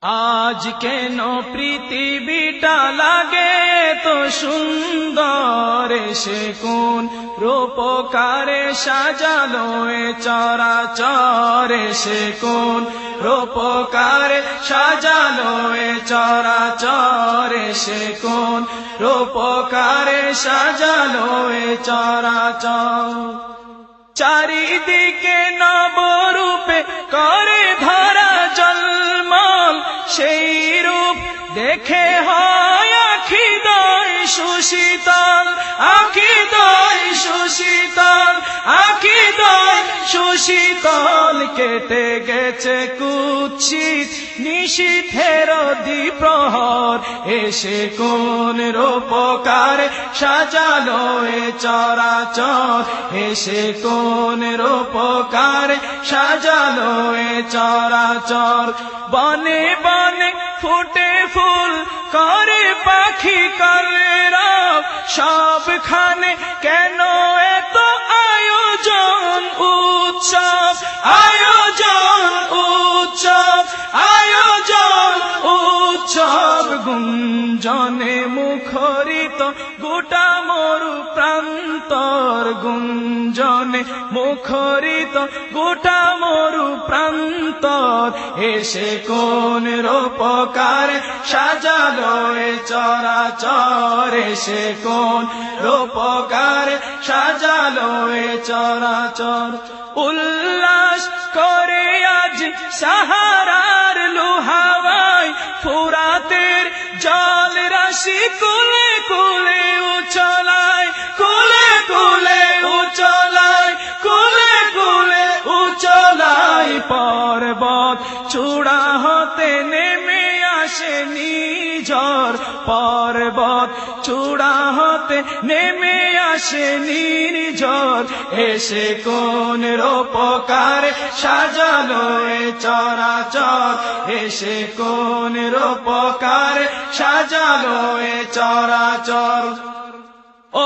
আজ কেন পৃথিবীটা লাগে তো সুন্দর, সে কোন রূপকারে সাজালো এ চরাচর, সে কোন রূপকারে সাজালো এ চরাচর, সে কোন রূপকারে সাজালো এ চরাচর। চারিদিকে নবরূপে করে ধরা জলমল, সেই রূপ দেখে হয় আখিদয় সুশীতল, আখিদয় সুশীতল, আখিদয় সুশীতল। কেটে গেছে কুৎসিত নিশীথের দ্বিপ্রহর, এসে কোন রূপকারে সাজালো এ চরাচর, এসে কোন রূপকারে সাজালো এ চরাচর। বনে বনে ফুটে ফুল করে পাখি কলরব, সবখানে কেন এত আয়োজন উৎসব, আয়োজন উৎসব, আয়োজন উৎসব। গুঞ্জনে মুখরিত গোটা মরু প্রান্তর, গুঞ্জনে মুখরিত গোটা মরু প্রান্তর, এসে কোন রূপকারে সাজালো এ চরাচর, এসে কোন রূপকারে সাজালো এ চরাচর। উল্লাস করে আজ সাহারার লোহাওয়ায়, ফুরাতের জল রাশি কুলে কুলে উচলায়, কুলে কুলে উচলায়, কুলে কুলে উচলায়। পর্বত চূড়া হতে নেমে আসে নিঝড়, পর্বত চূড়া হতে নেমে আসে নিঝড়, এসে কোন রূপকারে সাজালো এ চরাচর, এসে কোন রূপকারে সাজালো এ চরাচর।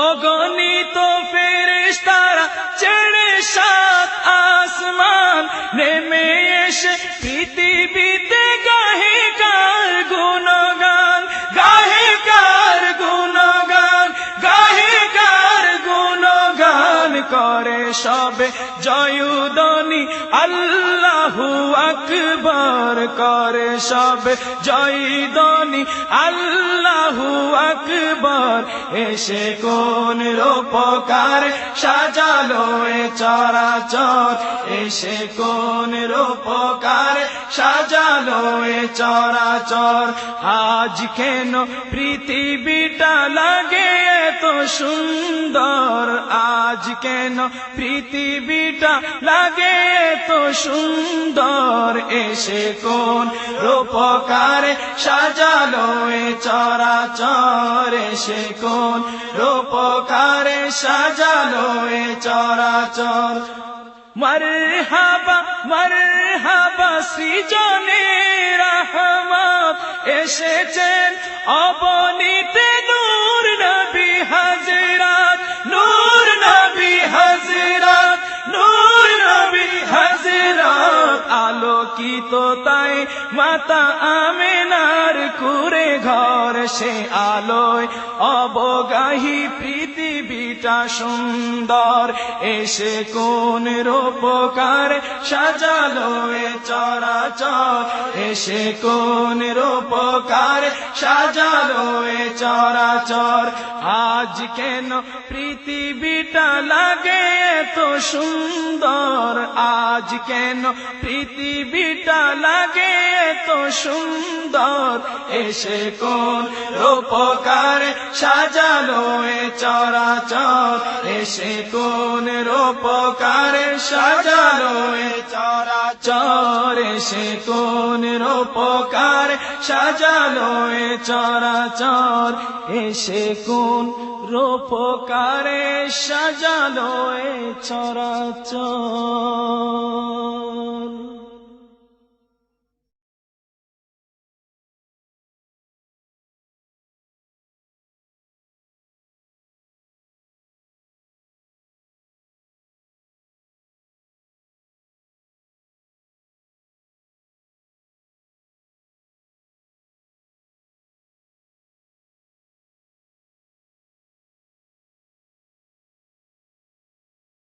অগণিত ফেরেশতারা ছেড়ে সাত আসমান, নেমে এসে পৃথিবীতে গাহে কার গুণগান, গাহে কার গুণগান, গাহে কার গুণগান। করে সবে জয়ধ্বনি আল্লাহু আকবার, করে সবে জয়ধ্বনি আল্লাহু আকবার, এসে কোন রূপকারে সাজালো এ চরাচর, এসে কোন রূপকারে সাজালো এ চরাচর। আজ কেন পৃথিবীটা লাগে এত সুন্দর, আজ কেন পৃথিবীটা লাগে এত সুন্দর, এসে কোন রূপকারে সাজালো এ চরাচর, এসে কোন রূপকারে সাজালো এ চরাচর। মরহাবা মরহাবা সৃজনে রহমত, এসেছেন অবনীতে নূর নবী হযরত, নূর নবী হযরত, নূর নবী হযরত। আলোকিত তাই মাতা আমেনার কুরে ঘর, সে আলোয় অবগাহী পৃথিবীটা সুন্দর, এসে কোন রূপকারে সাজালো এ চরাচর, এসে কোন রূপকারে সাজালো এ চরাচর। আজ কেন পৃথিবীটা লাগে এত সুন্দর, আজ কেন পৃথিবীটা লাগে এত সুন্দর, এসে কোন রূপকারে সাজালো এ চরাচর, এসে কোন রূপকারে সাজালো এ চরাচর, এসে কোন রূপকারে সাজালো এ চরাচর, এসে কোন রূপকারে সাজালো এ চরাচর।